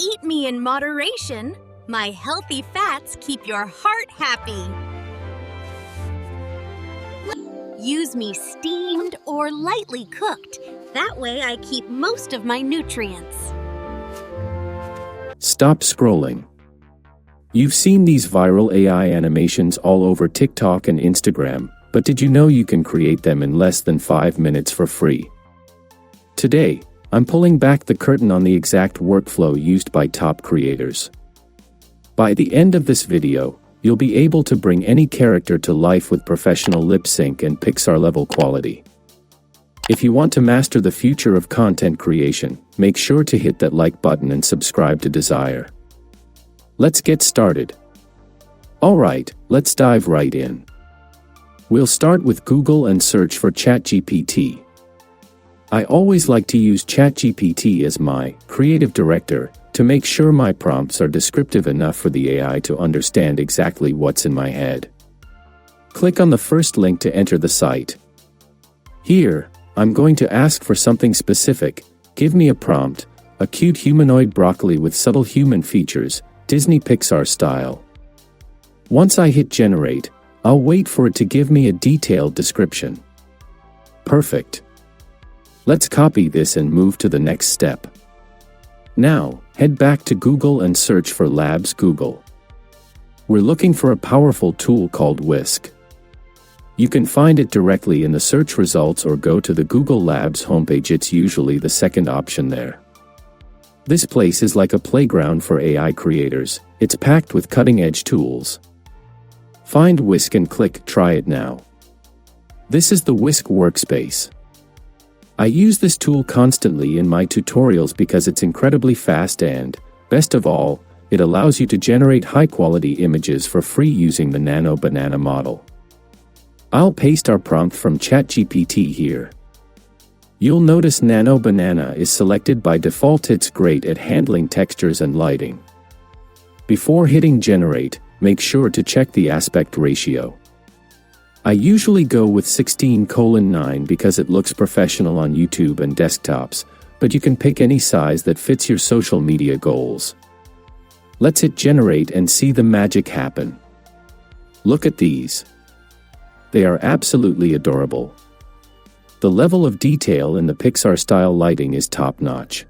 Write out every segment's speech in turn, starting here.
Eat me in moderation. My healthy fats keep your heart happy. Use me steamed or lightly cooked. That way I keep most of my nutrients. Stop scrolling. You've seen these viral AI animations all over TikTok and Instagram, but did you know you can create them in less than 5 minutes for free? Today, I'm pulling back the curtain on the exact workflow used by top creators. By the end of this video, you'll be able to bring any character to life with professional lip sync and Pixar-level quality. If you want to master the future of content creation, make sure to hit that like button and subscribe to Desire. Let's get started. Alright, let's dive right in. We'll start with Google and search for ChatGPT. I always like to use ChatGPT as my creative director to make sure my prompts are descriptive enough for the AI to understand exactly what's in my head. Click on the first link to enter the site. Here, I'm going to ask for something specific. Give me a prompt, a cute humanoid broccoli with subtle human features, Disney Pixar style. Once I hit generate, I'll wait for it to give me a detailed description. Perfect. Let's copy this and move to the next step. Now, head back to Google and search for Labs Google. We're looking for a powerful tool called Whisk. You can find it directly in the search results or go to the Google Labs homepage. It's usually the second option there. This place is like a playground for AI creators. It's packed with cutting-edge tools. Find Whisk and click Try It Now. This is the Whisk workspace. I use this tool constantly in my tutorials because it's incredibly fast and, best of all, it allows you to generate high-quality images for free using the Nano banana model. I'll paste our prompt from ChatGPT here. You'll notice Nano banana is selected by default. It's great at handling textures and lighting. Before hitting generate, make sure to check the aspect ratio. I usually go with 16:9 because it looks professional on YouTube and desktops, but you can pick any size that fits your social media goals. Let's hit generate and see the magic happen. Look at these. They are absolutely adorable. The level of detail in the Pixar-style lighting is top-notch.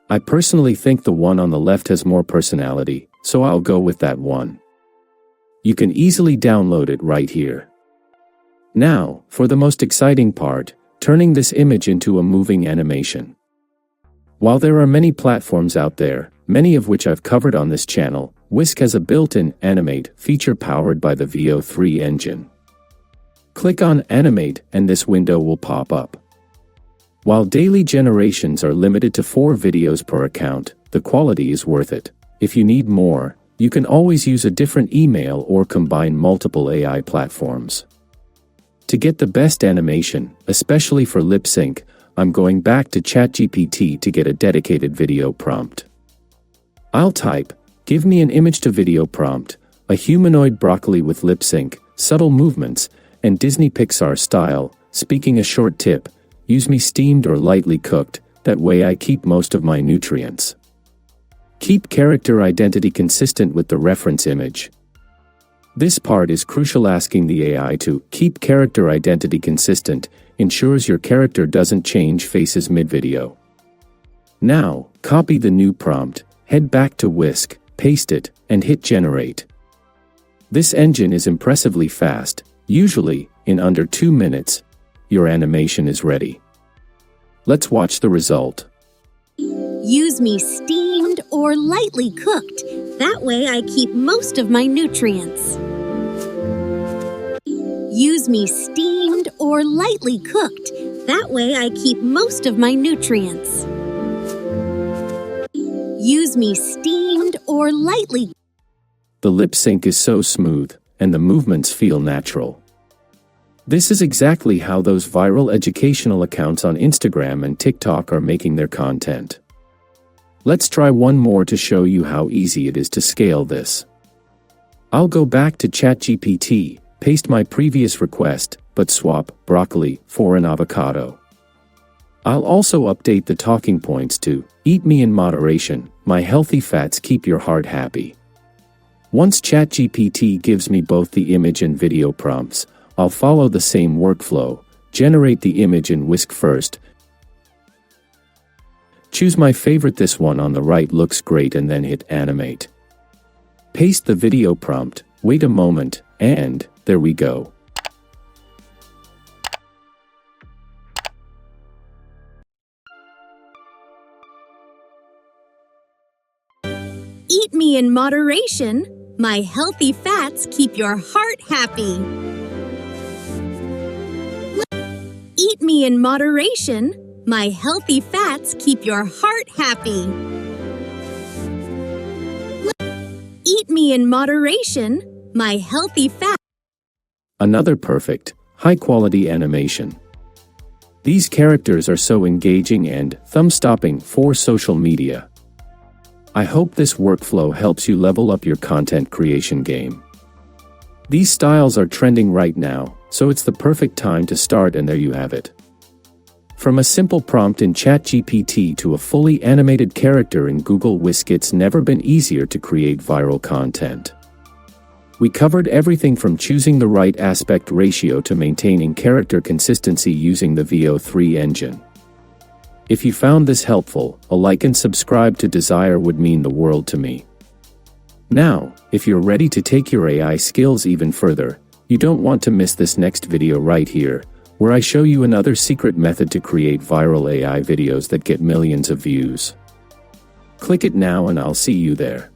I personally think the one on the left has more personality, so I'll go with that one. You can easily download it right here. Now, for the most exciting part, turning this image into a moving animation. While there are many platforms out there, many of which I've covered on this channel, Whisk has a built-in Animate feature powered by the Veo 3 engine. Click on Animate and this window will pop up. While daily generations are limited to 4 videos per account, the quality is worth it. If you need more, you can always use a different email or combine multiple AI platforms. To get the best animation, especially for lip sync, I'm going back to ChatGPT to get a dedicated video prompt. I'll type, give me an image to video prompt, a humanoid broccoli with lip sync, subtle movements, and Disney Pixar style. Speaking a short tip, use me steamed or lightly cooked, that way I keep most of my nutrients. Keep character identity consistent with the reference image. This part is crucial. Asking the AI to keep character identity consistent ensures your character doesn't change faces mid-video. Now, copy the new prompt, head back to Whisk, paste it, and hit generate. This engine is impressively fast. Usually, in under 2 minutes, your animation is ready. Let's watch the result. Use me steamed or lightly cooked. That way I keep most of my nutrients. Use me steamed or lightly cooked. That way I keep most of my nutrients. Use me steamed or lightly. The lip sync is so smooth, and the movements feel natural. This is exactly how those viral educational accounts on Instagram and TikTok are making their content. Let's try one more to show you how easy it is to scale this. I'll go back to ChatGPT, paste my previous request, but swap broccoli for an avocado. I'll also update the talking points to eat me in moderation, my healthy fats keep your heart happy. Once ChatGPT gives me both the image and video prompts, I'll follow the same workflow, generate the image in Whisk first, choose my favorite, this one on the right looks great, and then hit animate. Paste the video prompt, wait a moment, and there we go. Eat me in moderation. My healthy fats keep your heart happy. Eat me in moderation. My healthy fats keep your heart happy. Eat me in moderation. My healthy fats. Another perfect, high-quality animation. These characters are so engaging and thumb-stopping for social media. I hope this workflow helps you level up your content creation game. These styles are trending right now, so it's the perfect time to start, and there you have it. From a simple prompt in ChatGPT to a fully animated character in Google Whisk, it's never been easier to create viral content. We covered everything from choosing the right aspect ratio to maintaining character consistency using the VO3 engine. If you found this helpful, a like and subscribe to Desire would mean the world to me. Now, if you're ready to take your AI skills even further, you don't want to miss this next video right here, where I show you another secret method to create viral AI videos that get millions of views. Click it now and I'll see you there.